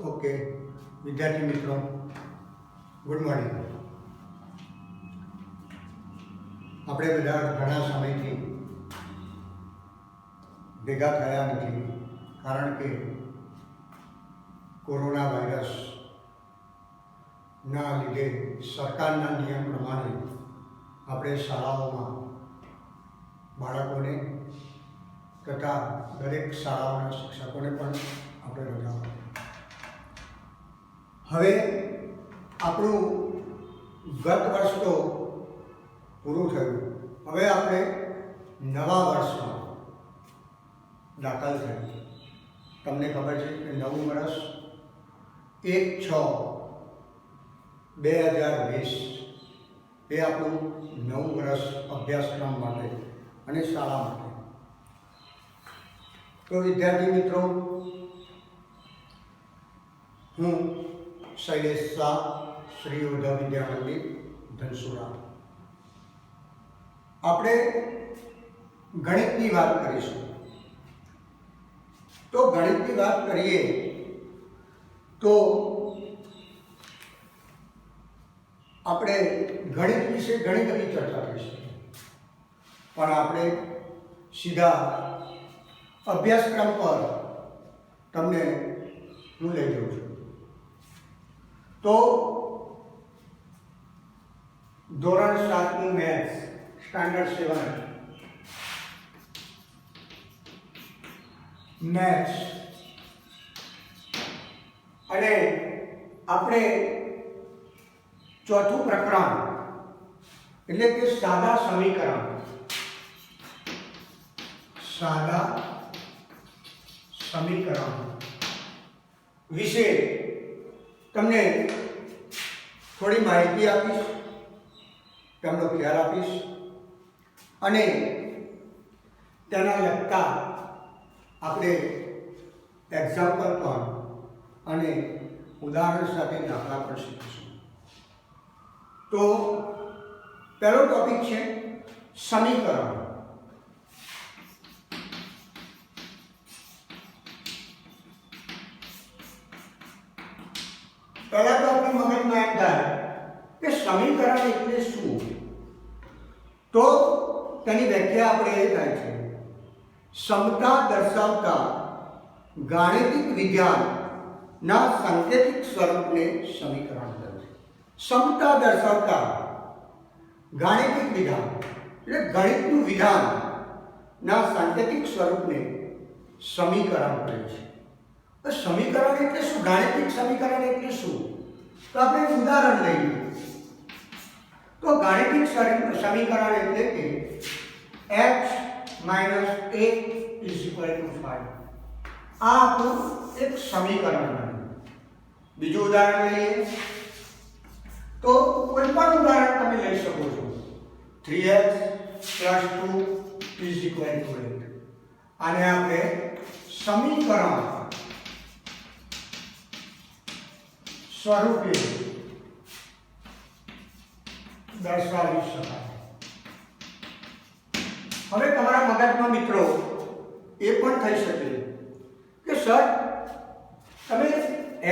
Okay, વિદ્યાર્થી મિત્રો, good morning. આપણે બધા ઘણા સમયથી ભેગા થયા નથી, કારણ કે કોરોના વાયરસના લીધે સરકારના નિયમ પ્રમાણે આપણે શાળાઓમાં બાળકોને તથા દરેક શાળાઓના શિક્ષકોને પણ આપણે રજા આપી. હવે આપણું ગત વર્ષ તો પૂરું થયું, હવે આપણે નવા વર્ષમાં દાખલ થયું. તમને ખબર છે કે નવું વર્ષ 1/6/2020 એ આપણું નવું વર્ષ અભ્યાસક્રમ માટે અને શાળા માટે. તો વિદ્યાર્થી મિત્રો, હું શૈલેષ શાહ, શ્રી ઉદ્ધવ વિદ્યા મંદિર, ધનસુરા. આપણે ગણિતની વાત કરીશું. તો ગણિતની વાત કરીએ તો આપણે ગણિત વિશે ઘણી બધી ચર્ચા કરીશું, પણ આપણે સીધા અભ્યાસક્રમ પર તમને હું લઈ જાઉં છું. તો ધોરણ 7નું મેથ્સ, સ્ટાન્ડર્ડ 7 મેથ્સ, અને આપણે ચોથું પ્રકરણ એટલે કે સાદા સમીકરણ વિશે તમને થોડી માહિતી આપીશ, તેમનો ખ્યાલ આપીશ અને તેના લગતા આપણે એક્ઝામ્પલ પણ અને ઉદાહરણ સાથે દાખલા પણ શીખીશું. તો પહેલો ટોપિક છે સમીકરણ. પહેલા તો આપણા મગજમાં એમ થાય કે સમીકરણ એટલે શું? તો તેની વ્યાખ્યા આપણે એ થાય છે, સમતા દર્શાવતા ગાણિતિક વિધાનના સાંકેતિક સ્વરૂપને સમીકરણ કહે છે. સમતા દર્શાવતા ગાણિતિક વિધાન એટલે ગણિતનું વિધાનના સાંકેતિક સ્વરૂપને સમીકરણ કહે છે. તો સમીકરણ એટલે શું? ગાણિતિક સમીકરણ એટલે શું? તો આપણે એક ઉદાહરણ લઈએ. તો ગાણિતિક સમીકરણ એટલે કે x - 8 = 5. આ આપણું એક સમીકરણ બન્યું. બીજું ઉદાહરણ લઈએ તો કોઈ પણ ઉદાહરણ તમે લઈ શકો છો. 3x + 2 = 8. આને આપણે સમીકરણ સ્વરૂપે દર્શાવી શકાય. હવે તમારા મગજમાં મિત્રો એ પણ થઈ શકે કે સર તમે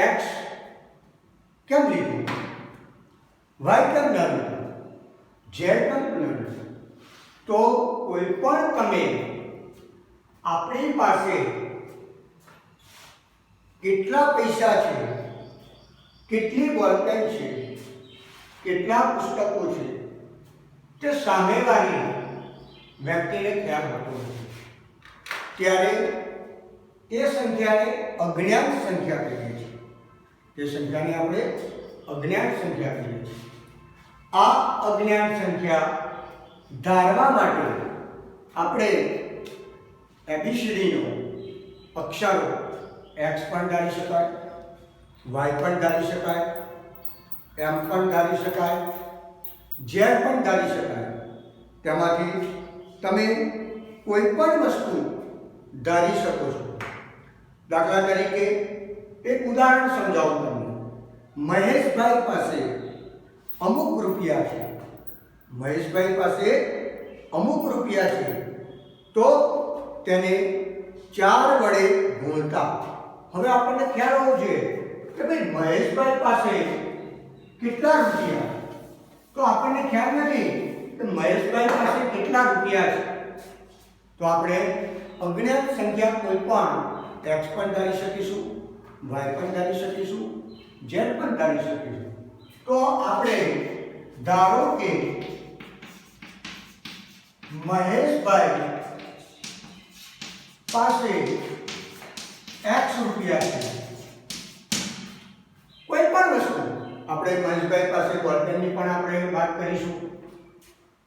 x કેમ લીધું, y કેમ ન લીધું, z કેમ ન લીધું? તો કોઈ પણ તમે આપણી પાસે કેટલા પૈસા છે, કેટલી બોલપેન છે, કેટલા પુસ્તકો છે, તે સામેવાળી વ્યક્તિને ખ્યાલ હોતો નથી. ત્યારે એ સંખ્યાને અજ્ઞાત સંખ્યા કહીએ છીએ. તે સંખ્યાને આપણે અજ્ઞાત સંખ્યા કહીએ છીએ. આ અજ્ઞાત સંખ્યા ધારવા માટે આપણે એબીસીડીનો અક્ષરો x પણ ધારી શકાય, y પણ ધારી શકાય, m પણ ધારી શકાય, z પણ ધારી શકાય. તેમાંથી તમે કોઈ પણ વસ્તુ ધારી શકો છો. દાખલા તરીકે એક ઉદાહરણ સમજાવું તમને. મહેશભાઈ પાસે અમુક રૂપિયા છે. મહેશભાઈ પાસે અમુક રૂપિયા છે, તો તેને 4 વડે ગુણતા. હવે આપણને ખ્યાલ હોવો જોઈએ કે ભાઈ મહેશભાઈ પાસે કેટલા રૂપિયા, તો આપણને ખ્યાલ નથી કે મહેશભાઈ પાસે કેટલા રૂપિયા છે. તો આપણે અજ્ઞાત સંખ્યા કોઈ પણ x પણ ધારી શકીશું, y પણ ધારી શકીશું, z પણ ધારી શકીશું. તો આપણે ધારો કે મહેશભાઈ પાસે x રૂપિયા છે. કોઈ પણ વસ્તુ આપણે મહેશભાઈ પાસે બોલપેનની પણ આપણે વાત કરીશું,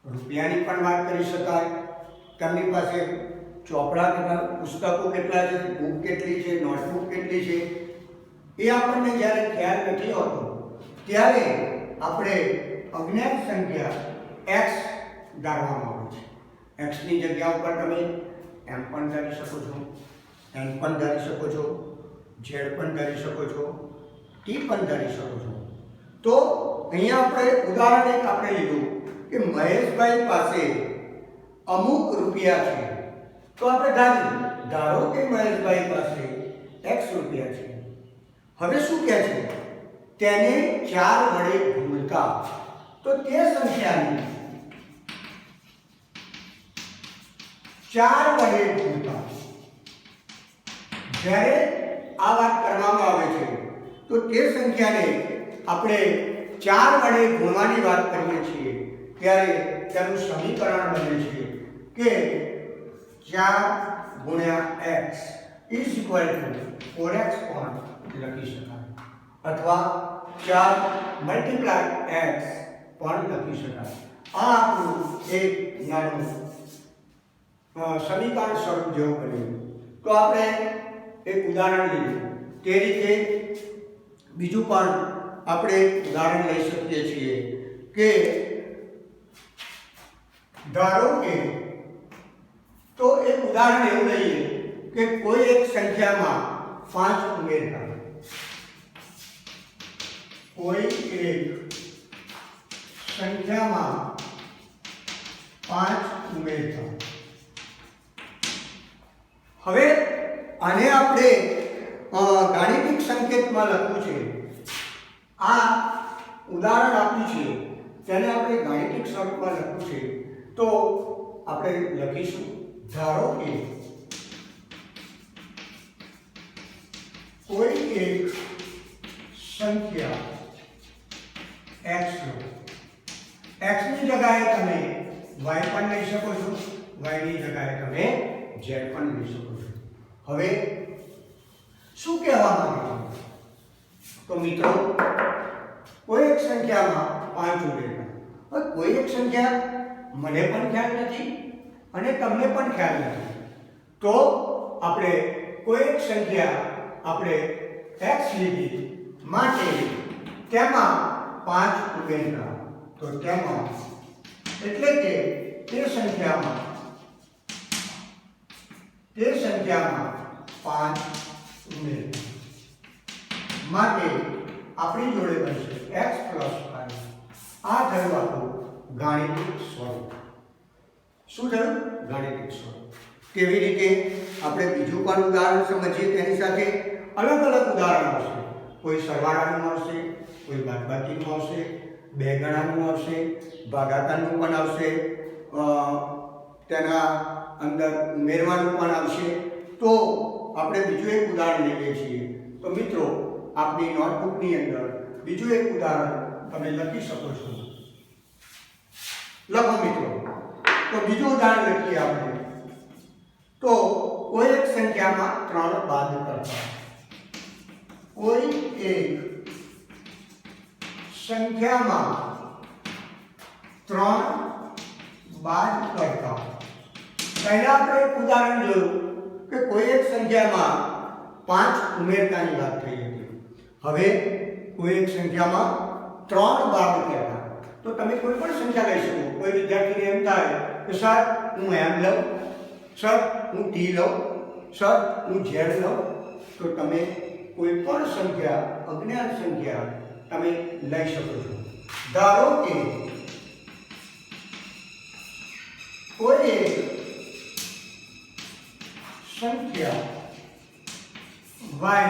રૂપિયાની પણ વાત કરી શકાય, તેમની પાસે ચોપડા કેટલા, પુસ્તકો કેટલા છે, બુક કેટલી છે, નોટબુક કેટલી છે, એ આપણને જ્યારે ખ્યાલ નથી હોતો ત્યારે આપણે અજ્ઞાત સંખ્યા x ધારવામાં આવે છે. x ની જગ્યા ઉપર તમે m પણ ધારી શકો છો, n પણ ધારી શકો છો, z પણ ધારી શકો છો, t પણ ધારી શકો છો. તો અહીંયા આપણે ઉદાહરણ એક આપણે લીધું કે મહેશભાઈ પાસે અમુક રૂપિયા છે. તો આપણે ધારો કે મહેશભાઈ પાસે x રૂપિયા છે. હવે શું કહે છે? તેને 4 વડે ગુણતા, તો તે સંખ્યાને 4 વડે ગુણતા. જ્યારે આ વાત કરવામાં આવે છે તો તે સંખ્યાને આપણે 4 વડે ગુણવાની વાત કરીએ છીએ ત્યારે તેનું સમીકરણ બને છે કે 4 ગુણ્યા x is equal to 4x પણ લખી શકાય, અથવા 4 મલ્ટીપ્લાય x પણ લખી શકાય. આ આપણું એક નાનું સમીકરણ સ્વરૂપ જેવું બન્યું. તો આપણે એક ઉદાહરણ લીધું તે રીતે બીજું પણ આપણે ઉદાહરણ લઈ શકીએ છીએ કે ધારો કે, તો એક ઉદાહરણ એવું લઈએ કે કોઈ એક સંખ્યામાં 5 ઉમેરતા, કોઈ એક સંખ્યામાં 5 ઉમેરતા. હવે આને આપણે ગાણિતિક સંકેતમાં લખવું છે. આ ઉદાહરણ આપ્યું છે તેને આપણે ગાણિતિક સ્વરૂપમાં લખવું છે. તો આપણે લખીશું ધારો કે કોઈ એક સંખ્યા x લો. x ની જગ્યાએ તમે y પણ લઈ શકો છો, y ની જગ્યાએ તમે z પણ લઈ શકો છો. હવે શું કહેવા માંગે છે? તો મિત્રો કોઈ એક સંખ્યામાં 5 ઉમેરતા. હવે કોઈ એક સંખ્યા મને પણ ખ્યાલ નથી અને તમને પણ ખ્યાલ નથી. તો આપણે કોઈ એક સંખ્યા આપણે x લીધી માટે તેમાં 5 ઉમેરતા. તો તેમાં એટલે કે તે સંખ્યામાં 5 ઉમેરતા માટે આપણી જોડે બનશે x + 5. આ થયું આપણું ગાણિતિક સ્વરૂપ. શું થયું? ગાણિતિક સ્વરૂપ. કેવી રીતે આપણે બીજું પણ ઉદાહરણ સમજીએ તેની સાથે અલગ અલગ ઉદાહરણો આવશે. કોઈ સરવાળાનું આવશે, કોઈ બાદબાકીનું આવશે, બે ગણાનું આવશે, ભાગાકારનું પણ આવશે, તેના અંદર ઉમેરવાનું પણ આવશે. તો આપણે બીજું એક ઉદાહરણ લઈએ છીએ. તો મિત્રો આપની નોટબુકની અંદર બીજું એક ઉદાહરણ તમે લખી શકો છો. લખો મિત્રો. તો બીજું ઉદાહરણ લખીએ આપણે. તો કોઈ એક સંખ્યામાં 3 બાદ કરતા. કોઈ એક સંખ્યામાં 3 બાદ કરતા. પહેલા આપણે એક ઉદાહરણ જોયું કે કોઈ એક સંખ્યામાં 5 ઉમેરતાની વાત થઈ હતી. હવે કોઈ એક સંખ્યામાં 3 બાદ કરતા. તો તમે કોઈ પણ સંખ્યા લઈ શકો. કોઈ વિદ્યાર્થીને એમ થાય કે સર હું m લઉં, સર હું t લઉં, સર હું z લઉં. તો તમે કોઈ પણ સંખ્યા, અજ્ઞાત સંખ્યા તમે લઈ શકો છો. ધારો કે કોઈ એક સંખ્યા y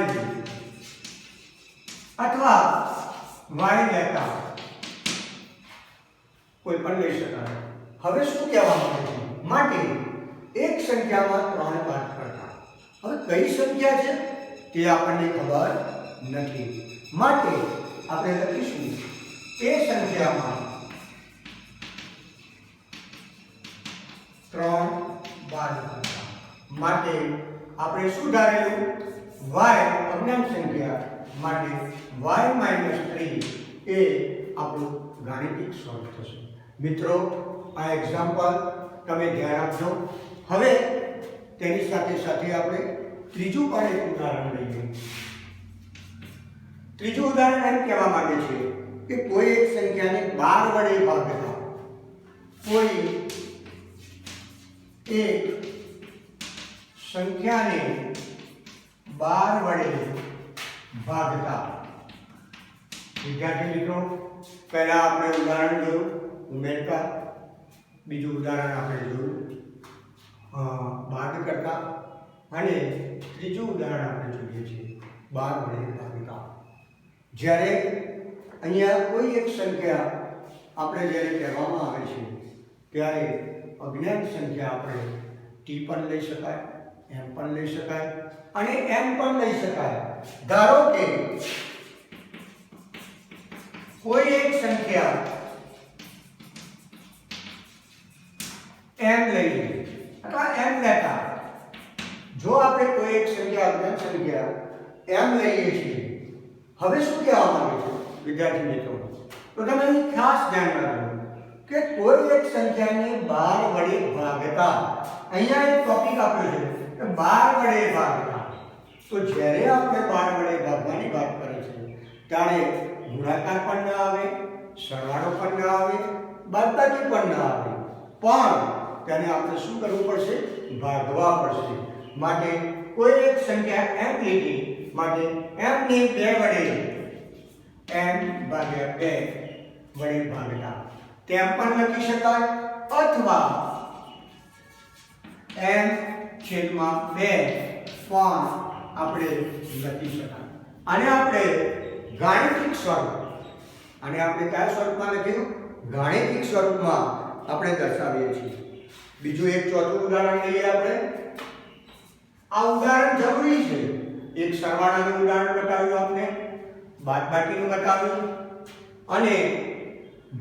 અથવા y લેતા કોઈ પણ લઈ શકાય. હવે શું કહેવા માંગે છે? માટે એક સંખ્યામાં 3 બાદ કરતા. હવે કઈ સંખ્યા છે તે આપણને ખબર નથી, માટે આપણે લખીશું તે સંખ્યામાં 3 બાદ કરતા. માટે આપણે શું ધારેલું? y અજ્ઞાત સંખ્યા, માટે y - 3 એ આપણું ગાણિતિક સ્વરૂપ થશે. મિત્રો, આ એક્ઝામ્પલ તમે ધ્યાન આપજો. હવે તેની સાથે સાથે આપણે ત્રીજું પણ એક ઉદાહરણ લઈએ. ત્રીજું ઉદાહરણ એમ કહેવા માંગે છે કે કોઈ એક સંખ્યાને 12 વડે ભાગતા, કોઈ એક સંખ્યાને 12 વડે ભાગતા. વિદ્યાર્થી મિત્રો, પહેલા આપણે ઉદાહરણ જોયું ઉમેરતા, બીજું ઉદાહરણ આપણે જોયું બાદ કરતા, અને ત્રીજું ઉદાહરણ આપણે જોઈએ છીએ 12 વડે ભાગતા. જ્યારે અહીંયા કોઈ એક સંખ્યા આપણે જ્યારે કહેવામાં આવે છે ત્યારે અજ્ઞાત સંખ્યા આપણે ટી પણ લઈ શકાય, એમ પણ લઈ શકાય અને એમ પણ લઈ શકાય. ધારો કે કોઈ એક સંખ્યા એમ લઈએ અથવા એમ લેતા. જો આપણે કોઈ એક સંખ્યા અજ્ઞાત સંખ્યા એમ લઈએ છીએ, હવે શું કહેવા માંગે છે વિદ્યાર્થી મિત્રો? તો તમે અહીં ખાસ ધ્યાન રાખજો કે કોઈ એક સંખ્યાને 12 વડે ભાગતા. અહીંયા એક ટોપિક આપ્યો છે કે 12 વડે ભાગતા. તો જ્યારે આપણે 12 વડે ભાગવાની વાત કરીએ છીએ ત્યારે ગુણાકાર પણ ના આવે, સરવાળો પણ ના આવે, બાદબાકી પણ ના આવે, પણ તેને આપણે શું કરવું પડશે? ભાગવા પડશે. માટે કોઈ એક સંખ્યા એમ લીધી, માટે m ને 2 વડે m ભાગ્યા 2 વડે ભાગતા તેમ પણ લખી શકાય, અથવા m છેદમાં 2 પણ આપણે લખી શકાય. આને આપણે ગાણિતિક સ્વરૂપ, અને આપણે કયા સ્વરૂપમાં લખ્યું? ગાણિતિક સ્વરૂપમાં આપણે દર્શાવીએ છીએ. બીજું એક ચોથું ઉદાહરણ લઈએ આપણે. આ ઉદાહરણ જરૂરી છે. એક સરવાળાનું ઉદાહરણ બતાવ્યું આપણે, બાદબાકીનું બતાવ્યું અને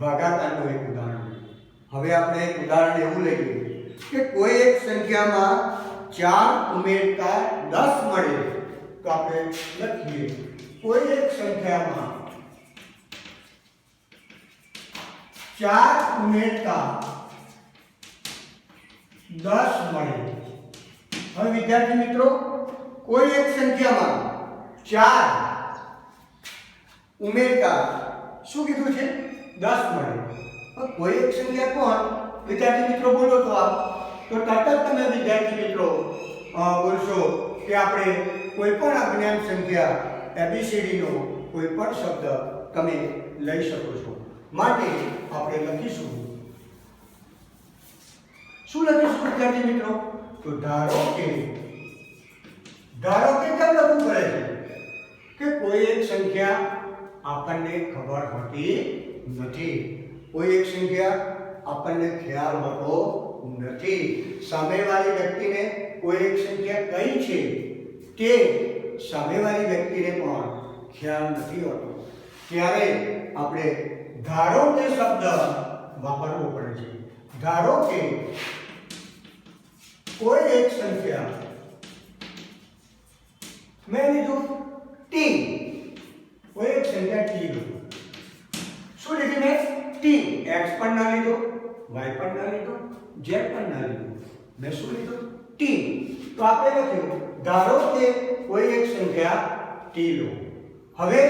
ભાગાકારનું એક ઉદાહરણ. હવે આપણે એક ઉદાહરણ એવું લઈએ કે કોઈ એક સંખ્યામાં 4 ઉમેરતા 10 મળે. તો આપણે લખીએ કોઈ એક સંખ્યામાં 4 ઉમેરતા 10 મળે. હવે વિદ્યાર્થી મિત્રો, કોઈ એક સંખ્યામાં 4 ઉમેરતા શું કીધું છે? 10 મળે. કોઈ એક સંખ્યા કોણ? વિદ્યાર્થી મિત્રો બોલો તો આપ. તો તરત જ તમે વિદ્યાર્થી મિત્રો બોલશો કે આપણે કોઈ પણ અજ્ઞાત સંખ્યા ABCD નો કોઈ પણ શબ્દ તમે લઈ શકો છો. માટે આપણે લખીશું, શું લખીશું વિદ્યાર્થી મિત્રો? તો ધારો કે કેમ લખવું પડે છે કે કોઈ એક સંખ્યા આપણને ખબર હોતી નથી, કોઈ એક સંખ્યા આપણને ખ્યાલ હોતો નથી. સામેવાળી વ્યક્તિને કોઈ એક સંખ્યા કઈ છે તે સામેવાળી વ્યક્તિને પણ ખ્યાલ નથી હોતો. ત્યારે આપણે ધારો કે શબ્દ વાપરવો પડે છે. ધારો કે કોઈ એક સંખ્યા મેં લીધું t, કોઈ એક સંખ્યા t લીધું. શું લીધું મેં? t. x પણ ના લીધું, y પણ ના લીધું, z પણ ના લીધું. મેં શું લીધું? t. તો આપણે લખ્યું ધારો કે કોઈ એક સંખ્યા t લો. હવે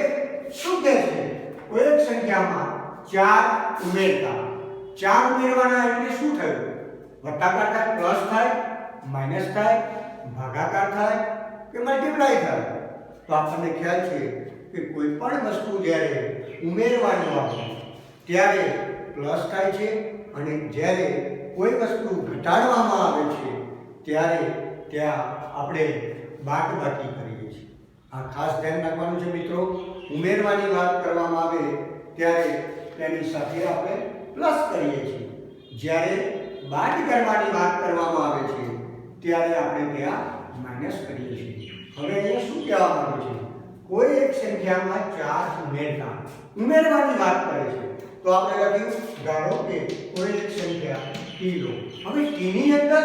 શું કહે છે? કોઈ એક સંખ્યામાં 4 ઉમેરતા. 4 ઉમેરવાના એટલે શું થયું? વત્તાકાર થાય, પ્લસ થાય, માઈનસ થાય, ભાગાકાર થાય કે મલ્ટીપ્લાય થાય. તો આપણને ખ્યાલ છે કે કોઈ પણ વસ્તુ જ્યારે ઉમેરવાની હોય ત્યારે પ્લસ થાય છે, અને જ્યારે કોઈ વસ્તુ ઘટાડવામાં આવે છે ત્યારે ત્યાં આપણે બાદબાકી કરીએ છીએ. આ ખાસ ધ્યાન રાખવાનું છે મિત્રો, ઉમેરવાની વાત કરવામાં આવે ત્યારે તેની સાથે આપણે પ્લસ કરીએ છીએ, જ્યારે બાદ કરવાની વાત કરવામાં આવે છે ત્યારે આપણે ત્યાં માઇનસ કરીએ છીએ. હવે અહીંયા શું કહેવા માંગે છે? કોઈ એક સંખ્યામાં 4 ઉમેરવાની વાત કરે છે. તો આપણે લખ્યું, ધારો કે કોઈ એક સંખ્યા t લો. હવે t ની અંદર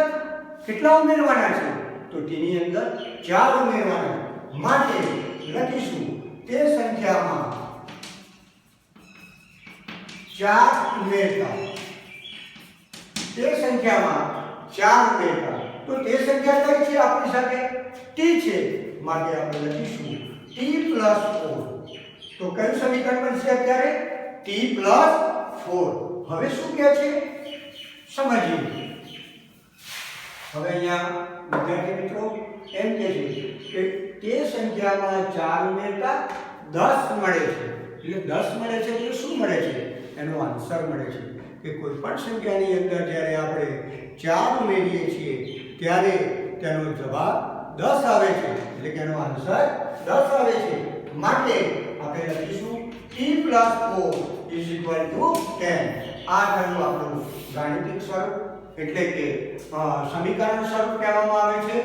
કેટલા ઉમેરવાના છે? તો t ની અંદર 4 ઉમેરવાના. માટે લખીશું તે સંખ્યામાં 4 ઉમેરતા. તે સંખ્યામાં 4 ઉમેરતા. તો તે સંખ્યા કઈ છે? આપણી સાથે t છે. માટે આપણે લખીશું t + 4. તો કયું સમીકરણ બનશે અત્યારે? t + 4. હવે શું કહે છે સમજીએ. હવે અહીંયા વિદ્યાર્થી મિત્રો એમ કહે છે કે તે સંખ્યામાં 4 ઉમેરતા 10 મળે છે. એટલે 10 મળે છે એટલે શું મળે છે? એનો આન્સર મળે છે કે કોઈ પણ સંખ્યાની અંદર જ્યારે આપણે 4 ઉમેરીએ છીએ ત્યારે તેનો જવાબ 10 આવે છે. એટલે કે એનો આન્સર 10 આવે છે. માટે આપણે લખીશું t + 4 = 10. આ થયું આપણું ગાણિતિક સ્વરૂપ, એટલે કે સમીકરણ સ્વરૂપ કહેવામાં આવે છે.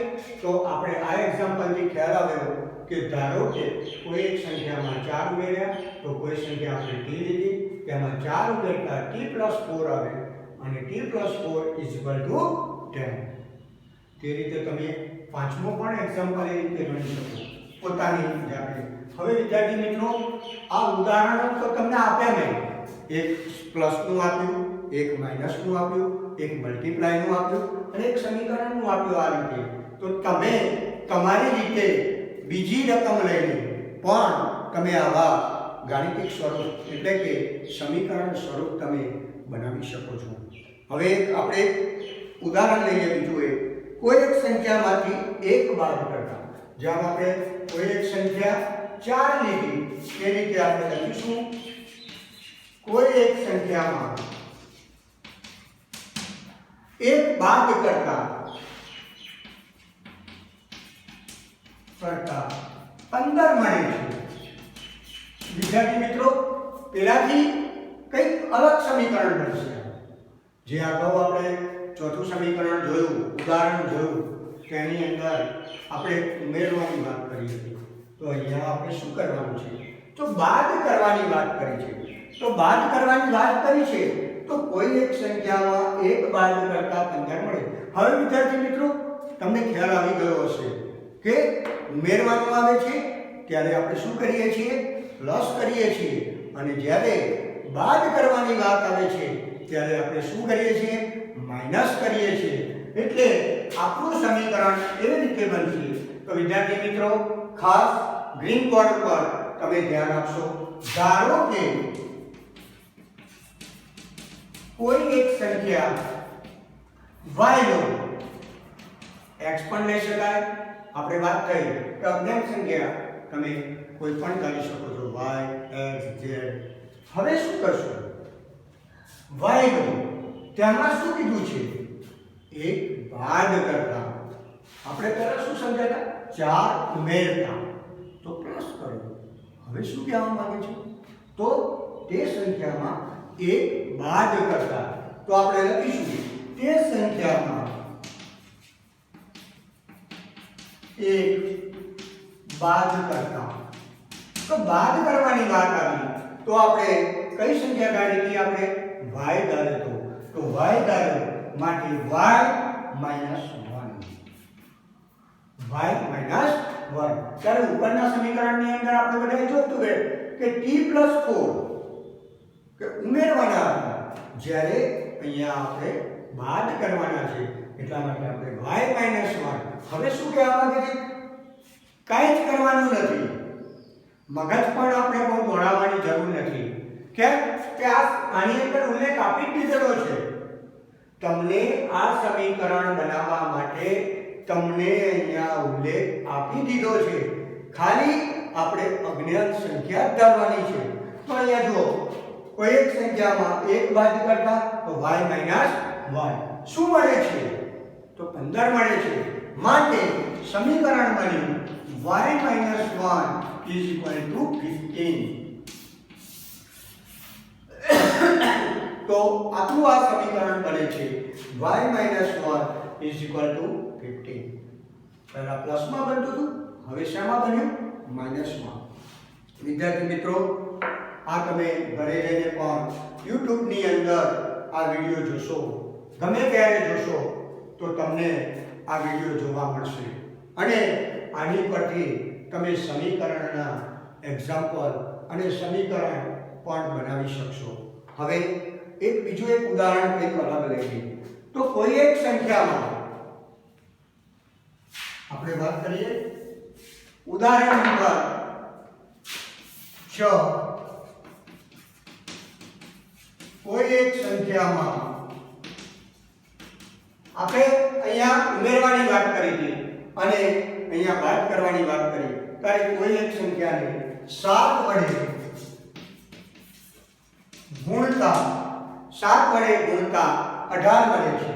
તો આપણે આ એક્ઝામ્પલથી ખ્યાલ આવ્યો કે ધારો કે કોઈ એક સંખ્યામાં 4 ઉમેર્યા, તો કોઈ સંખ્યા આપણે t લીધી, તેમાં 4 ઉમેરતા t + 4 આવે અને t + 4 = 10. તે રીતે તમે પાંચમો પણ એક્ઝામ્પલ એ રીતે ગણી શકો પોતાની જાતે. હવે વિદ્યાર્થી મિત્રો, આ ઉદાહરણો તો તમને આપ્યા નહીં. એક પ્લસનું આપ્યું, એક માઇનસનું આપ્યું, એક મલ્ટીપ્લાયનું આપ્યું અને એક સમીકરણનું આપ્યું. આ રીતે તો તમે તમારી રીતે બીજી રકમ લઈને પણ તમે આવા ગાણિતિક સ્વરૂપ એટલે કે સમીકરણ સ્વરૂપ તમે બનાવી શકો છો. હવે આપણે ઉદાહરણ લઈએ બીજું એક. કોઈ એક સંખ્યામાંથી 1 બાદ કરતા. જેમ આપણે કોઈ એક સંખ્યા 4 લીધી તે રીતે આપણે લખીશું કોઈ એક સંખ્યામાં 1 બાદ કરતા 15 મળે છે. વિદ્યાર્થી મિત્રો, પહેલાથી કંઈક અલગ સમીકરણ બનશે. જે અગાઉ આપણે ચોથું સમીકરણ જોયું, ઉદાહરણ જોયું, તેની અંદર આપણે ઉમેરવાની વાત કરી હતી. તો અહીંયા આપણે શું કરવાનું છે? તો બાદ કરવાની વાત કરી છે. તો બાદ કરવાની વાત કરી છે તો કોઈ એક સંખ્યામાં 1 બાદ કરતા 15 મળે. હવે વિદ્યાર્થી મિત્રો, તમને ખ્યાલ આવી ગયો હશે કે ઉમેરવાનું આવે છે ત્યારે આપણે શું કરીએ છીએ? પ્લસ કરીએ છીએ. અને જ્યારે બાદ કરવાની વાત આવે છે ત્યારે આપણે શું કરીએ છીએ? માઇનસ કરીએ છીએ. એટલે આપણું સમીકરણ એવી રીતે બનશે. તો વિદ્યાર્થી મિત્રો, ખાસ ગ્રીન બોર્ડ પર તમે ધ્યાન આપશો. ધારો કે કોઈ એક સંખ્યા y લો. x પણ લઈ શકાય. આપણે વાત થઈ કે અજ્ઞાત સંખ્યા તમે કોઈ પણ ધારી શકો છો, y, x, z. હવે શું કરશો? y લો. ત્યાંમાં શું કીધું છે? 1 બાદ કરતા. આપણે પહેલા શું સમજાતા? 4 ઉમેરતા. તો પ્લસ કરો. હવે શું કહેવા માંગે છે? તો તે સંખ્યામાં 1 બાદ કરતા. તો આપણે લખીશું તે સંખ્યામાં 1 બાદ કરતા. તો બાદ કરવાની વાત આવી તો આપણે કઈ સંખ્યા ધારી હતી? આપણે y ધાર્યો. તો y ધાર્યો માટે y - 1. ત્યારે ઉપરના સમીકરણની અંદર આપણે બધાએ જોયું કે t + 4 કે ઉમેરવાના હતા, જ્યારે અહીંયા આપણે બાદ કરવાના છે એટલા માટે આપણે y - 1. હવે શું કહેવા માંગે છે? કાંઈ જ કરવાનું નથી. મગજ પણ આપણે બહુ દોડાવવાની જરૂર નથી. કેમ કે આની અંદર ઉલ્લેખ આપી જ દીધેલો છે. તમને આ સમીકરણ બનાવવા માટે તમને અહીંયા ઉલ્લેખ આપી દીધો છે. ખાલી આપણે અજ્ઞાત સંખ્યા ધારવાની છે. તો અહીંયા જુઓ, કોઈ એક સંખ્યામાં 1 બાદ કરતા તો y - 1 શું મળે છે? તો 15 મળે છે. માટે સમીકરણ બન્યું y y minus 1 is equal to 15. તો આપણું આ સમીકરણ બને છે y minus 1 is equal to 15. પહેલા પ્લસમાં બનતું હતું, હવે શેમાં બન્યું? માઇનસમાં. વિદ્યાર્થી મિત્રો, આ તમે ઘરે જઈને પણ યુટ્યુબની અંદર આ વિડીયો જોશો, ગમે ત્યારે જોશો તો તમને આ વિડીયો જોવા મળશે અને આની પરથી તમે સમીકરણના એક્ઝામ્પલ અને સમીકરણ પણ બનાવી શકશો. હવે બીજું એક ઉદાહરણ કંઈક અલગ લઈએ તો કોઈ એક સંખ્યામાં આપણે વાત કરીએ ઉદાહરણ નંબર 6. કોઈ એક સંખ્યામાં આપણે અહીંયા ઉમેરવાની વાત કરી હતી અને અહીંયા બાદ કરવાની વાત કરી, ત્યારે કોઈ એક સંખ્યાને 7 વડે ગુણતા 18 મળે છે.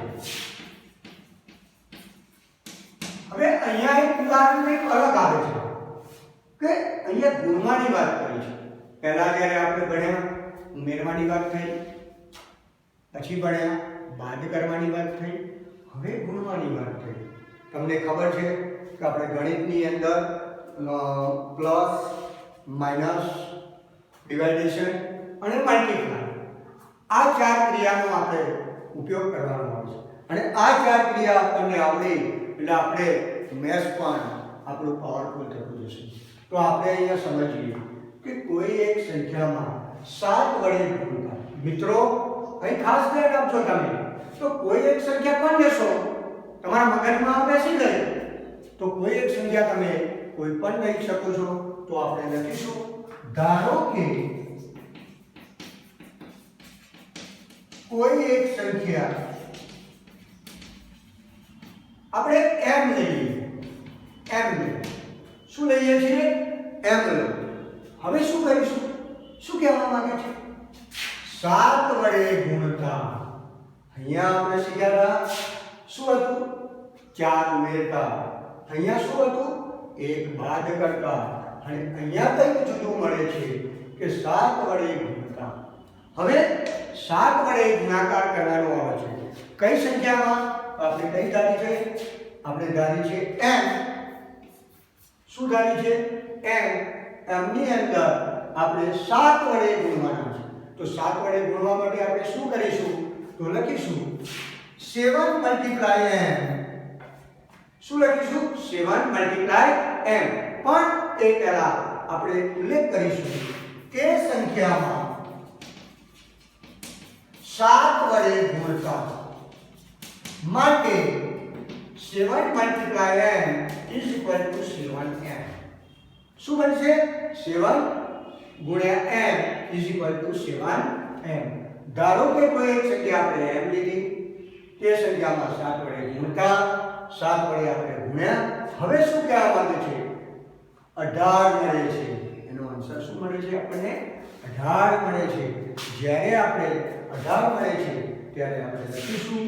હવે અહીંયા એક ઉદાહરણ કંઈક અલગ આવે છે કે અહીંયા ગુણવાની વાત કરી છે. પહેલા જ્યારે આપણે ભણ્યા ઉમેરવાની વાત થઈ, પછી ભણ્યા બાદ કરવાની વાત થઈ, હવે ગુણવાની વાત થઈ. તમને ખબર છે કે આપણે ગણિતની અંદર પ્લસ, માઇનસ, ડિવાઇડેશન અને મલ્ટીપ્લાય આ 4 ક્રિયાનો આપણે ઉપયોગ કરવાનો હોય છે અને આ 4 ક્રિયા આપણને આવડી એટલે આપણે મેથ્સ પણ આપણું પાવરફુલ થતું જશે. તો આપણે અહીંયા સમજીએ કે કોઈ એક સંખ્યામાં 7 વડે ગુણતા. મિત્રો અહીં ખાસ ધ્યાન આપજો તમે. તો કોઈ એક સંખ્યા કોણ લેશો? તમારા મગજમાં બેસી ગઈ તો કોઈ એક સંખ્યા તમે કોઈ પણ લઈ શકો છો. તો આપણે લખીશું ધારો કે કોઈ એક સંખ્યા આપણે m લઈએ. શું લઈએ છીએ? m લો. હવે શું કરીશું? શું કહેવા માંગે છે? 7 વડે ગુણતા. અહીંયા આપણે શીખ્યા શું હતું? 4 ઉમેરતા. અહીંયા શું હતું? 1 બાદ કરતા. અને અહીંયા કંઈક જુદું મળે છે કે 7 વડે ગુણતા. હવે 7 વડે ગુણાકાર કરવાનો આવે છે. કઈ સંખ્યામાં? આપણે કઈ ધારી છે? આપણે ધારી છે m. શું ધારી છે? m. m ની અંદર આપણે 7 વડે ગુણવાના છે. તો 7 વડે ગુણવા માટે આપણે શું કરીશું? તો લખીશું 7 મલ્ટીપ્લાય m. શું લખીશું? 7 મલ્ટીપ્લાય m. પણ એ પહેલા આપણે ઉલ્લેખ કરીશું કે સંખ્યામાં 7 વડે ગુણતા માટે 7 multiply m is equal to 7m. શું બનશે? 7 ગુણ્યા m is equal to 7m. ધારો કે કોઈ એક સંખ્યા આપણે m લીધી, તે સંખ્યામાં 7 વડે ગુણતા, 7 વડે આપણે ગુણ્યા. હવે શું કહેવા માંગે છે? 18 મળે છે. એનો આન્સર શું મળે છે? આપણને 18 મળે છે. જ્યારે આપણે 18 મળે છે ત્યારે આપણે લખીશું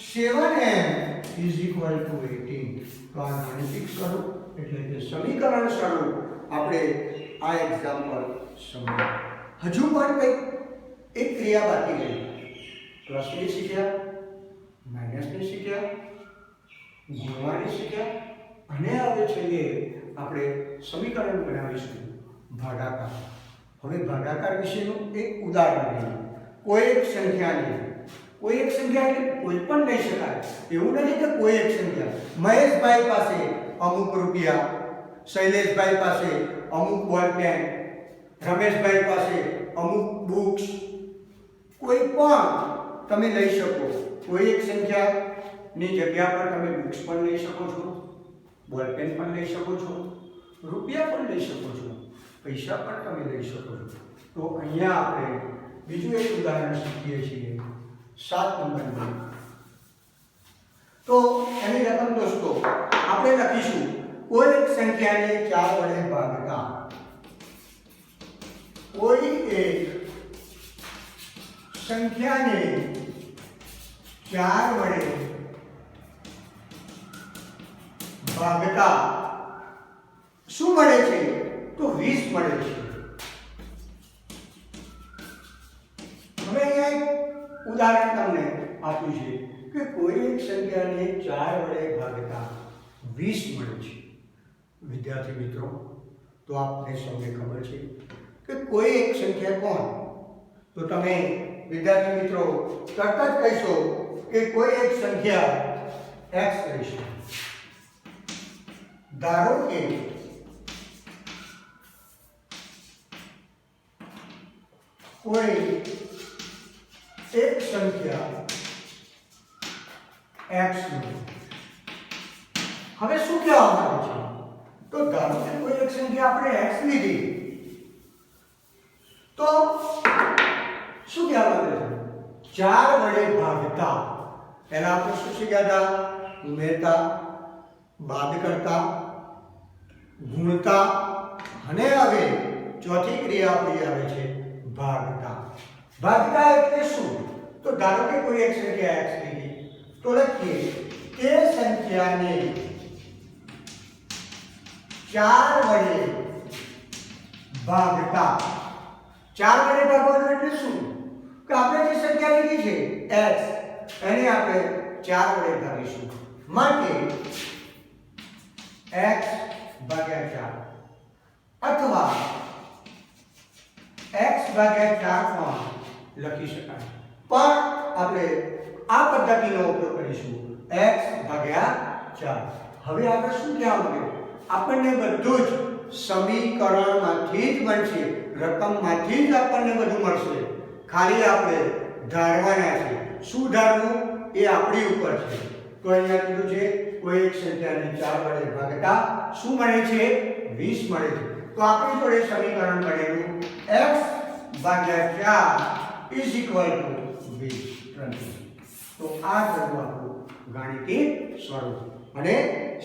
7m ઇઝ ઇક્વલ ટુ 18. તો આ ગાણિતિક સ્વરૂપ એટલે કે સમીકરણ સ્વરૂપ આપણે આ એક્ઝામ્પલ સમજો. હજુ પણ કંઈક એક ક્રિયા બાકી રહી. પ્લસની શીખ્યા, માઇનસની શીખ્યા, ગુણવાની શીખ્યા અને હવે છેલ્લે આપણે સમીકરણ બનાવીશું ભાગાકાર. હવે ભાગાકાર વિશેનું એક ઉદાહરણ લઈએ. કોઈ એક સંખ્યા એટલે કોઈ પણ લઈ શકાય. એવું નથી કે કોઈ એક સંખ્યા. મહેશભાઈ પાસે અમુક રૂપિયા, શૈલેષભાઈ પાસે અમુક બોલ પેન, રમેશભાઈ પાસે અમુક બુક્સ, કોઈ પણ તમે લઈ શકો. કોઈ એક સંખ્યાની જગ્યા પર તમે બુક્સ પણ લઈ શકો છો, બોલ પેન પણ લઈ શકો છો, રૂપિયા પણ લઈ શકો છો, પૈસા પણ તમે લઈ શકો છો. તો અહીંયા આપણે બીજું એક ઉદાહરણ શીખીએ છીએ 7 નંબરનું. તો એની રકમ દોસ્તો આપણે લખીશું કોઈ એક સંખ્યાને 4 વડે ભાગતા. કોઈ એક સંખ્યાને 4 વડે ભાગતા શું મળે છે? તો 20 મળે છે. હવે અહીંયા એક ઉદાહરણ તમને આપ્યું છે કે કોઈ એક સંખ્યાને 4 વડે ભાગતા 20 મળે છે. વિદ્યાર્થી મિત્રો, તો આપને સૌને ખબર છે કે કોઈ એક સંખ્યા કોણ? તો તમે વિદ્યાર્થી મિત્રો તરત જ કહેશો કે કોઈ એક સંખ્યા x લઈશું. ધારો કે કોઈ એક સંખ્યા x લો. હવે શું કહેવા માંગે છે? તો ધારો કે કોઈ એક સંખ્યા આપણે x લીધી, તો શું કહેવા માંગે છે? 4 વડે ભાગતા. પહેલા આપણે શું શીખ્યા હતા? ઉમેરતા, બાદ કરતા, ગુણતા, અને હવે ચોથી ક્રિયા આપણી આવે છે ભાગતા. ભાગતા એટલે શું? તો ધારો કે કોઈ એક સંખ્યા x લીધી, તો લખીએ તે સંખ્યાને 4 વડે ભાગતા. 4 વડે ભાગવાનું એટલે શું? કે આપણે જે સંખ્યા લીધી છે x, એને આપણે 4 વડે ભાગીશું. માટે x ભાગ્યા 4 અથવા x ભાગ્યા 4 પણ લખી શકાય. પણ આપણે આ પદ્ધતિનો ઉપયોગ કરીશું, x ભાગ્યા 4. હવે આપણે શું કહેવા માંગે? આપણને બધું જ સમીકરણમાંથી જ બનશે, રકમમાંથી જ આપણને બધું મળશે. ખાલી આપણે ધારવાના છે. શું ધારવું એ આપણી ઉપર છે. તો અહીંયા કીધું છે કોઈ એક સંખ્યાને 4 વડે ભાગતા શું મળે છે? 20 મળે છે. તો આપણી જોડે સમીકરણ બનેલું x ભાગ્યા 4 ઇઝ ઇક્વલ ટુ 20. તો આ થયું આપણું ગાણિતિક સ્વરૂપ અને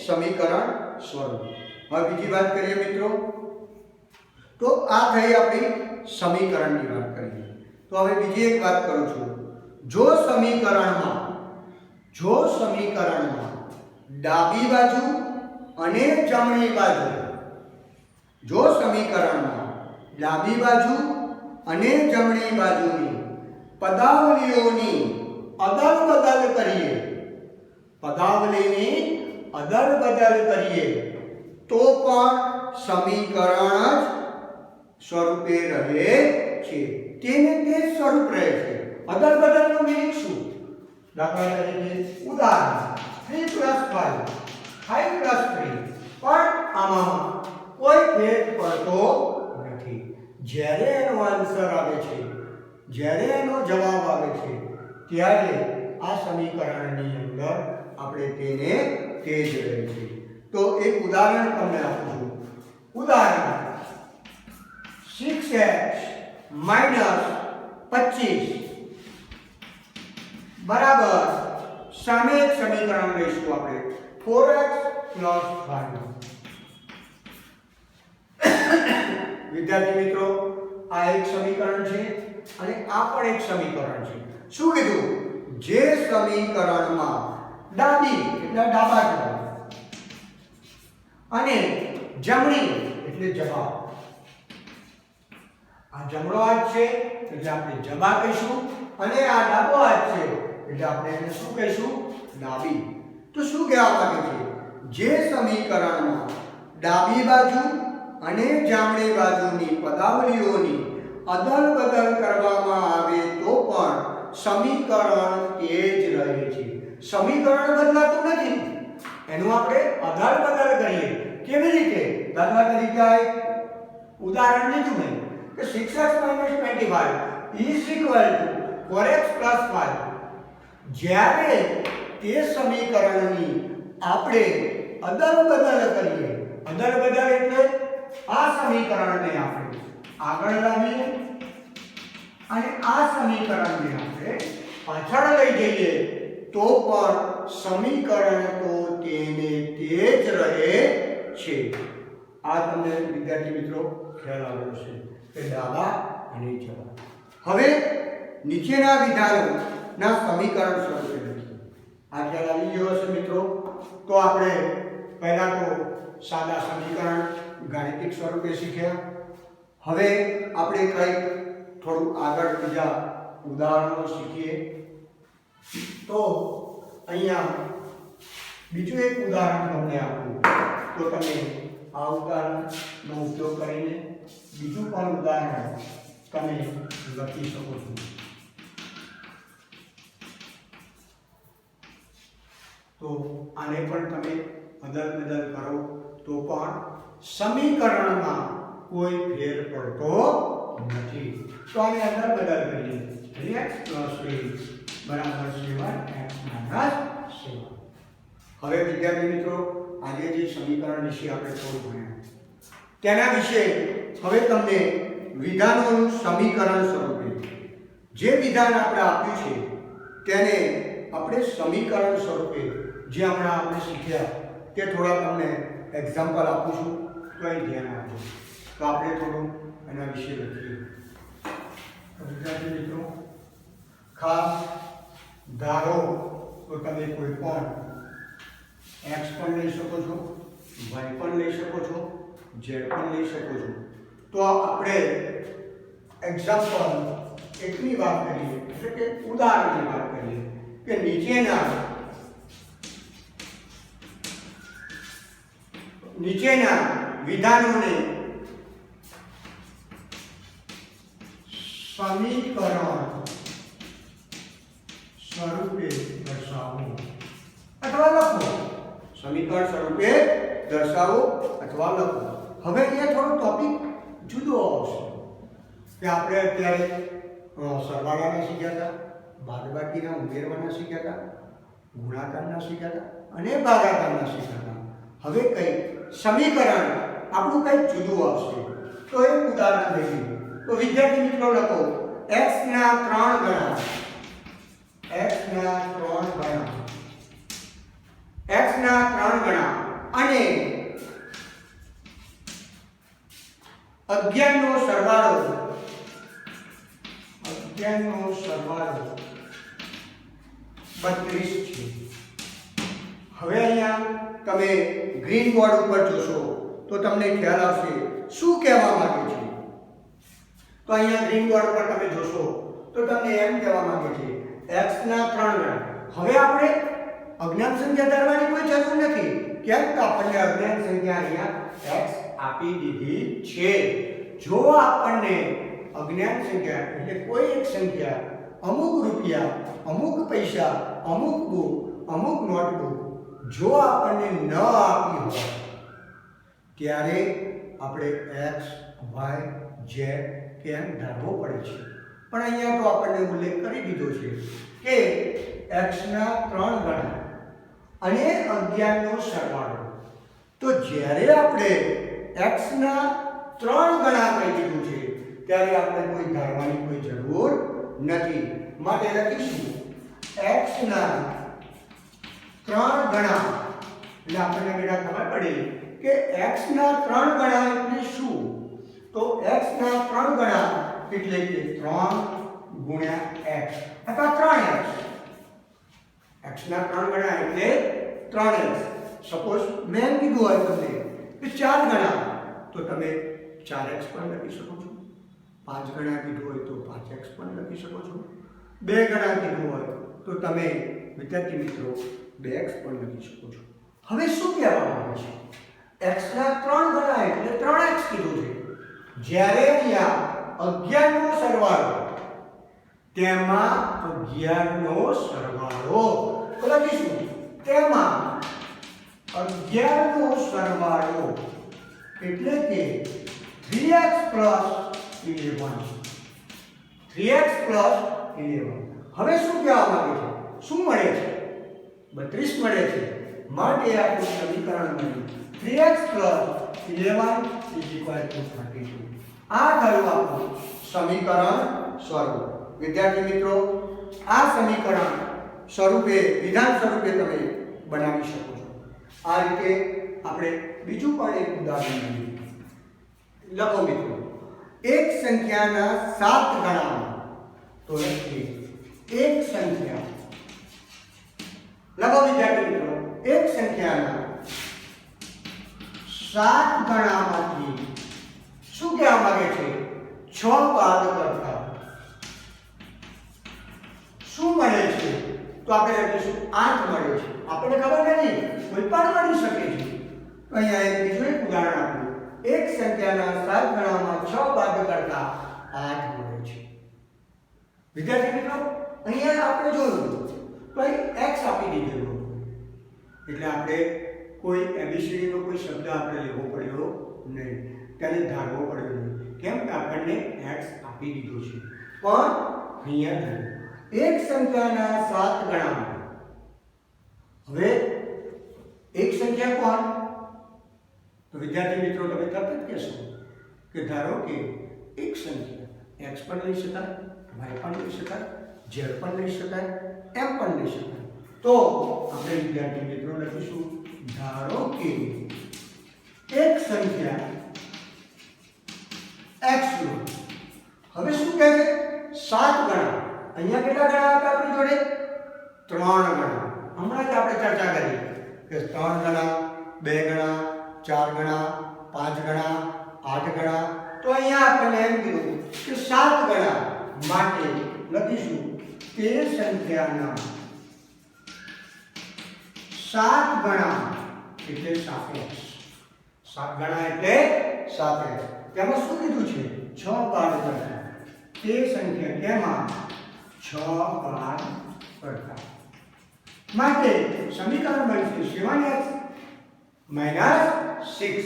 સમીકરણ સ્વરૂપ. હવે બીજી વાત કરીએ મિત્રો, તો આ થઈ આપણી સમીકરણની વાત કરીએ. તો હવે બીજી એક વાત કરું છું. જો સમીકરણમાં ડાબી બાજુ અને જમણી બાજુ, જો સમીકરણમાં ડાબી બાજુ અને જમણી બાજુની પદાવલીઓની અદલ-બદલ કરીએ, તો પણ સમીકરણ જ સ્વરૂપે રહે છે. તેને તે સ્વરૂપ રહે છે. અદલ-બદલનું મીનિંગ શું? દાખલા તરીકે ઉદાહરણ 3 + 5 5 + 3, પણ આમાં કોઈ ફેર પડતો નથી. જ્યારે એનો આન્સર આવે છે, જ્યારે એનો જવાબ આવે છે, ત્યારે આ સમીકરણની અંદર આપણે તેને તે જ રહે છે. તો એક ઉદાહરણ તમને આપું છું. ઉદાહરણ 6x - 25 બરાબર, સામે એક સમીકરણ લઈશું આપણે 4x + 5. વિદ્યાર્થી મિત્રો, આ એક સમીકરણ છે અને આ પણ એક સમીકરણ છે. શું કીધું? જે સમીકરણમાં ડાબી એટલે ડાબા જવાબ અને જમણી એટલે જવાબ, આ જમણો હાથ છે એટલે આપણે જમા કહીશું, અને આ ડાબો હાથ છે એટલે આપણે એને શું કહીશું? ડાબી. તો શું કહેવા માંગે છે? જે સમીકરણમાં ડાબી બાજુ અને જમણી બાજુની પદાવલીઓની અદલ-બદલ કરવામાં આવે તો પણ સમીકરણ તે જ રહે છે. સમીકરણ બદલાતું નથી, એનું આપણે અદલ-બદલ કરીએ. કેવી રીતે? દાખલા તરીકે આ એક ઉદાહરણ લીધું મેં કે 6x - 25 is equal to 4x + 5. જ્યારે તે સમીકરણની આપણે અદલ-બદલ કરીએ, અદલ-બદલ એટલે આ સમીકરણને આપણે આગળ લાવીએ અને આ સમીકરણને આપણે પાછળ લઈ જઈએ, તો પણ સમીકરણ તો તેને તે જ રહે છે. આ તમને વિદ્યાર્થી મિત્રો ખ્યાલ આવ્યો છે કે ડાબા અને જમણા. હવે નીચેના વિધાનોના સમીકરણ સ્વરૂપે લખીએ. આ ખ્યાલ આવી ગયો હશે મિત્રો. તો આપણે પહેલા તો સાદા સમીકરણ ગાણિતિક સ્વરૂપે શીખ્યા. હવે આપણે કંઈક થોડું આગળ બીજા ઉદાહરણો શીખીએ. તો અહીંયા બીજું એક ઉદાહરણ તમને આપું તો તમે આ ઉદાહરણનો ઉપયોગ કરીને બીજું પણ ઉદાહરણ તમે લખી શકો છો. તો આને પણ તમે અદલ-બદલ કરો તો પણ સમીકરણમાં કોઈ ફેર પડતો નથી. તો આને અદલ-બદલ કરીએ. 3x + 8 = 7x - 7. હવે વિદ્યાર્થી મિત્રો, આજે જે સમીકરણ વિશે આપણે થોડું ભણ્યા તેના વિશે હવે તમને વિધાનોનું સમીકરણ સ્વરૂપે જે વિધાન આપણે આપ્યું છે તેને આપણે સમીકરણ સ્વરૂપે જે હમણાં આપણે શીખ્યા તે થોડા તમને એક્ઝામ્પલ આપું છું. તો એ ધ્યાન આપજો. તો આપણે થોડું એના વિશે લખીએ. વિદ્યાર્થી મિત્રો, ખાસ ધારો તો તમે કોઈ પણ x પણ લઈ શકો છો, y પણ લઈ શકો છો, z પણ લઈ શકો છો. તો આપણે એક્ઝામ્પલ એકની વાત કરીએ, એટલે કે ઉદાહરણની વાત કરીએ કે નીચેના વિધાનોને સમીકરણ સ્વરૂપે દર્શાવો અથવા લખો. સમીકરણ સ્વરૂપે દર્શાવો અથવા લખો. હવે અહીંયા થોડો ટોપિક જુદો આવશે કે આપણે અત્યારે સરવાળાના શીખ્યા હતા, બાદબાકીના ઉમેરવાના શીખ્યા હતા, ગુણાકારના શીખ્યા હતા અને ભાગાકારના શીખ્યા હતા. હવે કંઈક સમીકરણ આપણું કંઈક જુદું આવશે. તો એક ઉદાહરણ લઈએ. તો વિદ્યાર્થી મિત્રો લખો x ના 3 ગણા, x ના 3 ગણા, x ના 3 ગણા અને 11 નો સરવાળો, 11 નો સરવાળો 32 છે. હવે અહીંયા તમે ગ્રીન બોર્ડ ઉપર જોશો તો તમને ખ્યાલ આવશે શું કહેવા માંગે છે. તો અહીંયા ગ્રીન બોર્ડ પર તમે જોશો તો તમને એમ કહેવા માંગે છે x ના 3 ગણા. હવે આપણે અજ્ઞાત સંખ્યા ધરવાની કોઈ જરૂર નથી. કેમ કે આપણને અજ્ઞાત સંખ્યા અહીંયા x આપી દીધી છે. જો આપણને અજ્ઞાત સંખ્યા એટલે કોઈ એક સંખ્યા અમુક રૂપિયા, અમુક પૈસા, અમુક બુક, અમુક નોટબુક જો આપણને ન આપી હોય ત્યારે આપણે x, y, z કેમ ધારવો પડે છે. પણ અહીંયા તો આપણને ઉલ્લેખ કરી દીધો છે કે x ના 3 ગણા અને 11 નો સરવાળો. તો જ્યારે આપણે x ના 3 ગણા કહી દીધું છે ત્યારે આપણે કોઈ ધારવાની કોઈ જરૂર નથી. માટે લખીશું x ના 3 ગણા. એટલે આપણને બેટા ખબર પડી કે x ના 3 ગણા એટલે શું? તો x ના 3 ગણા એટલે કે 3 ગુણ્યા x અથવા 3x. x ના 3 ગણા એટલે 3x. સપોઝ મેં કીધું હોય તમને કે 4 ગણા તો તમે 4x પણ લખી શકો છો. 5 ગણા કીધું હોય તો 5x પણ લખી શકો છો. 2 ગણા કીધું હોય તો તમે વિદ્યાર્થી મિત્રો 2x પણ લખી શકો છો. હવે શું કહેવામાં આવે છે? x ના 3 ગણા એટલે 3x કીધું છે. જ્યારે અહીંયા 11 નો સરવાળો તેમાં 11 નો સરવાળો લખીશું. તેમાં 11 નો સરવાળો એટલે કે 3x + 11. 3x + 11. હવે શું કહેવા માંગે છે? શું મળે છે? 32 મળે છે. માટે આપણું સમીકરણ બન્યું 3x + 11 = 32. આ થયું આપણું સમીકરણ સ્વરૂપ. વિદ્યાર્થી મિત્રો, આ સમીકરણ સ્વરૂપે વિધાન સ્વરૂપે તમે બનાવી શકો છો. આ રીતે આપણે બીજું પણ એક ઉદાહરણ લઈએ. લખો મિત્રો, એક સંખ્યાના 7 ગણા. તો લખીએ એક સંખ્યા. લખો વિદ્યાર્થી મિત્રો, એક સંખ્યાના 7 ગણામાંથી શું કહેવા માંગે છે? 6 બાદ કરતા શું મળે છે? તો આપણે લખીશું 8 મળે છે. આપણને ખબર નથી, કોઈ પણ મળી શકે છે. તો અહીંયા એક બીજું એક ઉદાહરણ આપ્યું. એક સંખ્યાના 7 ગણામાં 6 બાદ કરતા 8 મળે છે. વિદ્યાર્થી મિત્રો, અહીંયા આપણે જોયું તો અહીં x આપી દીધેલો, એટલે આપણે કોઈ એબીસીડી નો કોઈ શબ્દ આપણે લેવો પડ્યો નહીં, તેને ધારવો પડ્યો નહીં. કેમ કે આપણને x આપી દીધો છે. પણ અહીંયા એક સંખ્યાના 7 ગણામાં, હવે એક સંખ્યા કોણ? તો વિદ્યાર્થી મિત્રો, તમે તરત જ કહેશો કે ધારો કે એક સંખ્યા x પણ લઈ શકાય, y પણ લઈ શકાય, z પણ લઈ શકાય, m પણ લઈ શકાય. તો આપણે વિદ્યાર્થી મિત્રો લખીશું ધારો કે એક સંખ્યા x લો. હવે શું કહે છે? 7 ગણા. અહીંયા કેટલા ગણા હતા આપણી જોડે? 3 ગણા. હમણાં જ આપણે ચર્ચા કરી કે 3 ગણા, 2 ગણા, 4 ગણા, 5 ગણા, 8 ગણા. તો અહીંયા આપણને એમ કીધું કે 7 ગણા માટે લખીશું તે સંખ્યાના 7 ગણા એટલે સાપેક્ષ. 7 ગણા એટલે સાપેક્ષ. તેમાં શું કીધું છે? 6 બાદ કરતા તે સંખ્યા તેમાં 6 બાદ કરતા માટે સમીકરણ બનશે 7x - 6.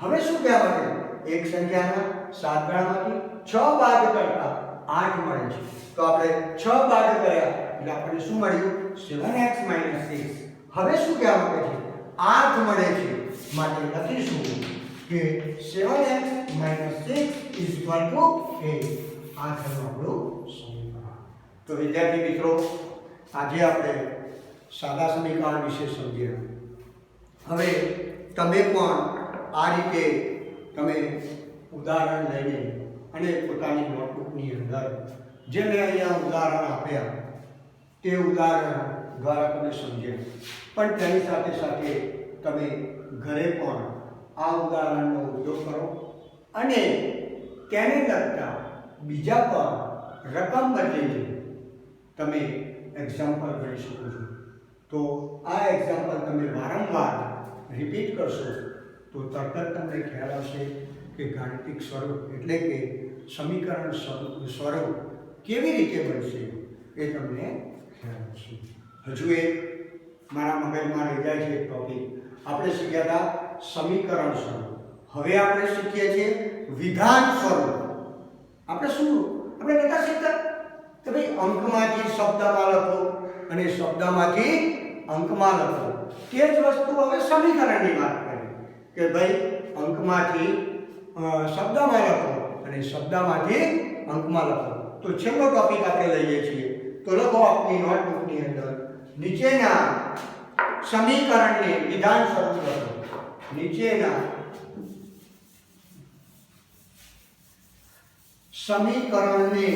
હવે શું કહેવાય? એક સંખ્યાના 7 ગણામાંથી 6 બાદ કરતા 8 મળે છે. તો આપણે 6 બાદ કર્યા એટલે આપણને શું મળ્યું? 7x - 6. હવે શું કહેવા માંગે છે? 8 મળે છે. માટે લખીશું કે 7x - 6 = 8. આ થયું આપણું સમીકરણ. તો વિદ્યાર્થી મિત્રો, આજે આપણે સાદા સમીકરણ વિશે સમજ્યા. હવે તમે પણ આ રીતે તમે ઉદાહરણ લઈને અને પોતાની નોટબુકની અંદર જે મેં અહીંયા ઉદાહરણ આપ્યા તે ઉદાહરણ દ્વારા તમે સમજ્યા. પણ તેની સાથે સાથે તમે ઘરે પણ આ ઉદાહરણનો ઉપયોગ કરો અને તેને લગતા બીજા પણ રકમ બદલીને તમે એક્ઝામ્પલ ગણી શકો છો. તો આ એક્ઝામ્પલ તમે વારંવાર રિપીટ કરશો તો તરત જ તમને ખ્યાલ આવશે કે ગાણિતિક સ્વરૂપ એટલે કે સમીકરણ સ્વરૂપ કેવી રીતે બનશે એ તમને ખ્યાલ આવશે. હજુ એક મારા મગજમાં રહી જાય છે ટોપિક. આપણે શીખ્યા હતા સમીકરણ સ્વરૂપ. હવે આપણે શીખીએ છીએ વિધાન સ્વરૂપ. આપણે નતા શીખતા કે ભાઈ અંકમાંથી શબ્દમાં લખો અને શબ્દમાંથી અંકમાં લખો. તે જ વસ્તુ હવે સમીકરણની વાત કરીએ કે ભાઈ અંકમાંથી શબ્દમાં લખો અને શબ્દમાંથી અંકમાં લખો. તો છેલ્લો ટોપિક આપણે લઈએ છીએ. તો લખો આપની નોટબુકની અંદર નીચેના સમીકરણને વિધાન સ્વરૂપ લખો. નીચેના સમીકરણને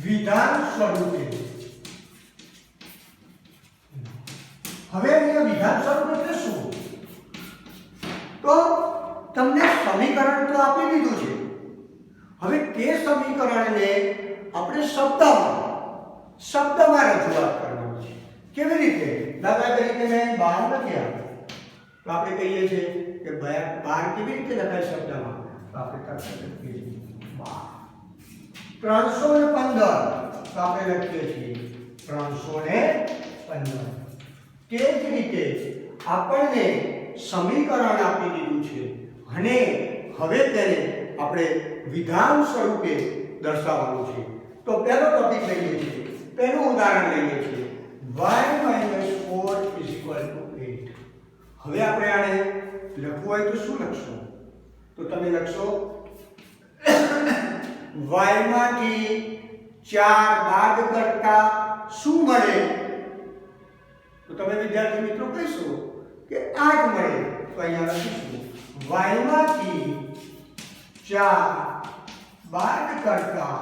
વિધાન સ્વરૂપે. હવે અહીંયા વિધાન સ્વરૂપ એટલે શું? તો તમને સમીકરણ તો આપી દીધું છે. હવે તે સમીકરણને આપણે શબ્દમાં રજૂઆત કરવાની છે. કેવી રીતે? દાખલા તરીકે મેં 12 લખ્યા તો આપણે કહીએ છીએ કે 12 કેવી રીતે લખાય શબ્દમાં? તો આપણે તરત જ લખીએ છીએ 12. 315 તો આપણે લખીએ છીએ 315. તે જ રીતે આપણને સમીકરણ આપી દીધું છે અને હવે તેને આપણે વિધાન સ્વરૂપે દર્શાવવાનું છે. તો પહેલો ટોપિક લઈએ છીએ, પહેલું ઉદાહરણ લઈએ છીએ y - 4 = 8. હવે આપણે આને લખવું હોય તો શું લખશું? તો તમે લખશો y માંથી 4 બાદ કરતા શું મળે? તો તમે વિદ્યાર્થી મિત્રો કહેશો કે 8 મળે. તો અહીંયા લખીશું y માંથી 4 બાદ કરતા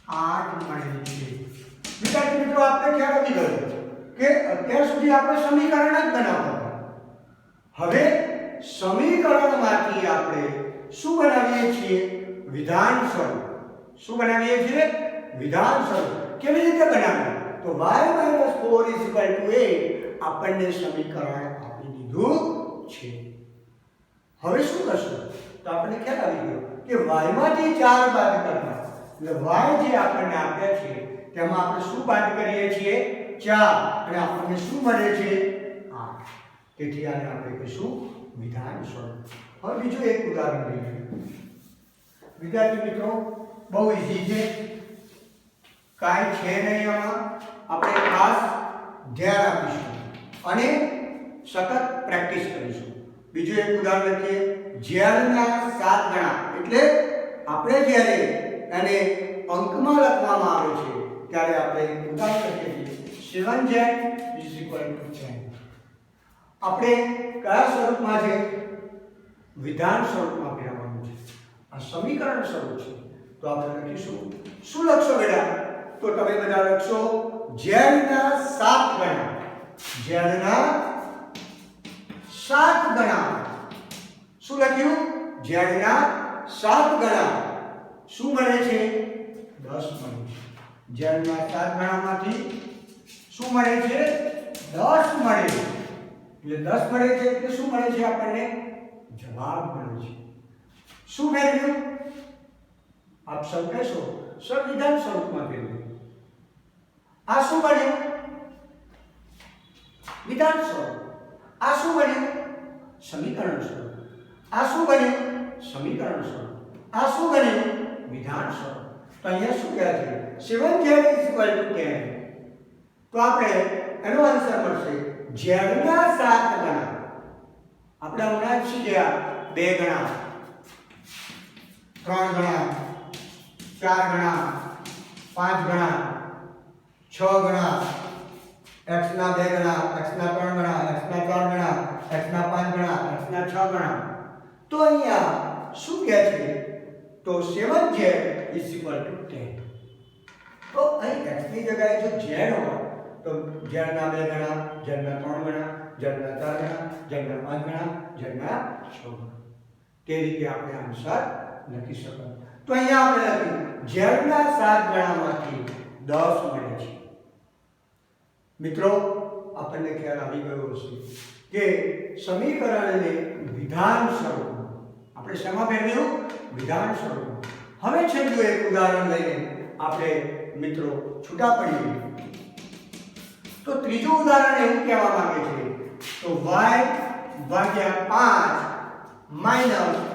8 મળે છે. વિદ્યાર્થી મિત્રો મિત્રો આપણે ખ્યાલ આવી ગયો કે અત્યાર સુધી આપણે સમીકરણ જ બનાવતા હતા. હવે સમીકરણમાંથી આપણે શું બનાવીએ છીએ? વિધાન સ્વરૂપ. શું બનાવીએ છીએ? વિધાન સ્વરૂપ. કેવી રીતે બનાવ્યું? તો y - 4 = 8 આપણને સમીકરણ આપી દીધું છે. હવે શું કરશું? તો આપણને ખ્યાલ આવી ગયો કે y માંથી 4 બાદ કરતા, એટલે y જે આપણને આપ્યા છે તેમાં આપણે શું બાદ કરીએ છીએ? 4, અને આપણને શું મળે છે? 8. તેથી આને આપણે કહીશું વિધાન સ્વરૂપ. હવે બીજું એક ઉદાહરણ લઈએ. વિદ્યાર્થી મિત્રો, બહુ ઈઝી છે, કાંઈ છે નહીં આમાં. આપણે ખાસ ધ્યાન આપીશું અને સતત પ્રેક્ટિસ કરીશું. બીજું એક ઉદાહરણ લખીએ. ઝેડના 7 ગણા, એટલે આપણે જ્યારે એને અંકમાં લખવામાં આવે છે ત્યારે આપણે ઉદાહરણ લખીએ છીએ 7z = 10. આપણે કયા સ્વરૂપમાં છે? વિધાન સ્વરૂપમાં ફેરવવાનું છે. આ સમીકરણ સ્વરૂપ છે. તો આપણે લખીશું, શું લખશો બેટા? તો તમે બધા લખશો ઝેડના 7 ગણા. ઝેડના 7 ગણા. શું લખ્યું? ઝેડના 7 ગણા. શું મળે છે? 10 મળે છે. ઝેડના 7 ગણામાંથી શું મળે છે? 10 મળે છે. એટલે 10 મળે છે એટલે શું મળે છે? આપણને જવાબ મળે છે. શું મેળવ્યું? આપ સૌ કહેશો સર વિધાન સ્વરૂપમાં ફેરવ્યું. આ શું બન્યું? વિધાન સ્વરૂપ. આ શું બન્યું? સમીકરણ સ્વરૂપ. આ શું બન્યું? સમીકરણ સ્વરૂપ. આ શું બન્યું? વિધાન સ્વરૂપ. તો અહીંયા શું કહે છે? 7z = 10. તો આપણે એનો આન્સર મળશે ઝેડના 7 ગણા. આપણે હમણાં જ શીખ્યા 2 ગણા, 3 ગણા, 4 ગણા, 5 ગણા, 6 ગણા, x ના 2 ગણા, x ના 3 ગણા, x ના 4 ગણા, x ના 5 ગણા, x ના 6 ગણા. તો અહીંયા શું કહે છે? તો 7z = 10. તો અહીં x ની જગ્યાએ જો z હોય તો z ના 2 ગણા, z ના 3 ગણા, z ના 4 ગણા, z ના 5 ગણા, z ના 6 ગણા. તે રીતે આપણે આન્સર લખી શકીએ. તો અહીંયા આપણે લખ્યું ઝેડના 7 ગણામાંથી 10 મળે છે. મિત્રો, આપણને ખ્યાલ આવી ગયો હશે કે સમીકરણને વિધાન સ્વરૂપમાં આપણે શેમાં ફેરવ્યું? વિધાન સ્વરૂપમાં. હવે છેલ્લું એક ઉદાહરણ લઈને આપણે મિત્રો છૂટા પડીએ. તો ત્રીજું ઉદાહરણ એવું કહેવા માંગે છે તો y / 5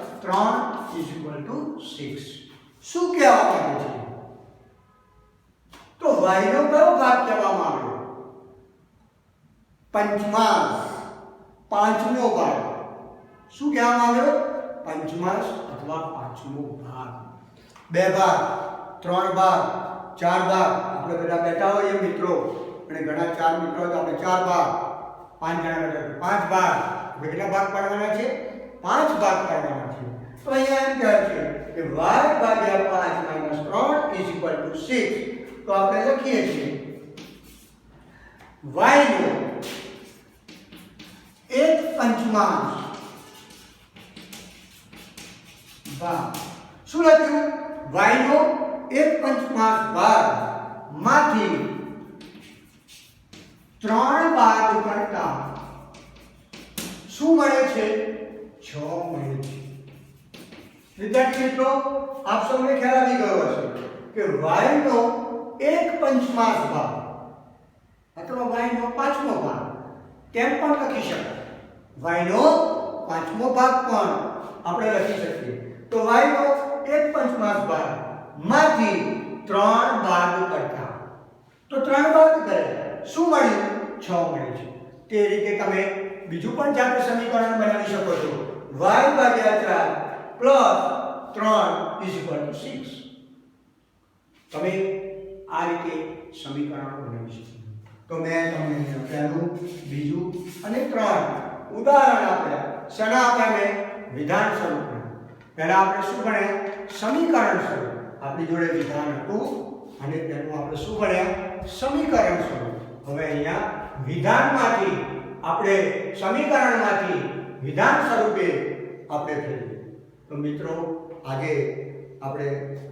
- 3 = 6. શું કહેવા માંગે છે? તો y નો કયો ભાગ કહેવામાં આવ્યો? પંચમાંશ, પાંચમો ભાગ. શું કહેવામાં આવ્યો? પંચમાંશ અથવા પાંચમો ભાગ. 2 ભાગ, 3 ભાગ, 4 ભાગ. આપણે બધા બેઠા હોઈએ મિત્રો, અને ઘણા 4 મિત્રો તો આપણે 4 ભાગ, 5 જણા બેઠા 5 ભાગ. આપણે કેટલા ભાગ પાડવાના છે? 5 ભાગ પાડવાના છે. તો અહીંયા એમ કહે છે કે y / 5 - 3 = 6. તો આપણે લખીએ છીએ y નો 1/5 ભાગ. શું લખ્યું? y નો 1/5 ભાગ માંથી 3 બાદ કરતા શું મળે છે? 6 મળે છે. વિદ્યાર્થી મિત્રો, આપ સૌને ખ્યાલ આવી ગયો હશે કે y નો 1/5 ભાગ અથવા y નો 5મો ભાગ તેમ પણ લખી શકાય. y નો 5મો ભાગ પણ આપણે લખી શકીએ. તો y નો 1/5 ભાગ માંથી 3 બાદ કરતા, તો 3 બાદ કરે શું મળ્યું? 6 મળે છે. તે રીતે તમે બીજું પણ જાતે સમીકરણ બનાવી શકો છો. y / 4 + 3 = 6. તમે આ રીતે સમીકરણો બનાવી શકો. તો મેં તમને પહેલું, બીજું અને 3 ઉદાહરણ આપ્યા. શેના આપ્યા મેં? વિધાન સ્વરૂપના. પહેલા આપણે શું ભણ્યા? સમીકરણ સ્વરૂપ. આપણી જોડે વિધાન હતું અને તેનું આપણે શું ભણ્યા? સમીકરણ સ્વરૂપ. હવે અહીંયા વિધાનમાંથી આપણે સમીકરણમાંથી વિધાન સ્વરૂપે આપણે ફેરવીએ. તો મિત્રો આજે આપણે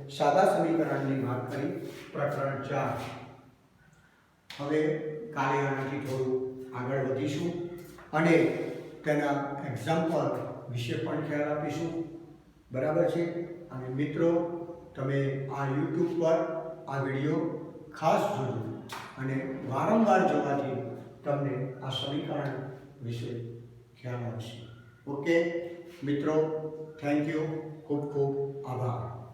સાદા સમીકરણની વાત કરી, પ્રકરણ 4. હવે કાલે આનાથી થોડું આગળ વધીશું અને તેના એક્ઝામ્પલ વિશે પણ ખ્યાલ આપીશું. બરાબર છે? અને મિત્રો તમે આ YouTube પર આ વિડીયો ખાસ જોજો અને વારંવાર જોવાથી તમને આ સમીકરણ વિશે ખ્યાલ આવશે. ઓકે મિત્રો, થેન્ક યુ. ખૂબ ખૂબ આભાર.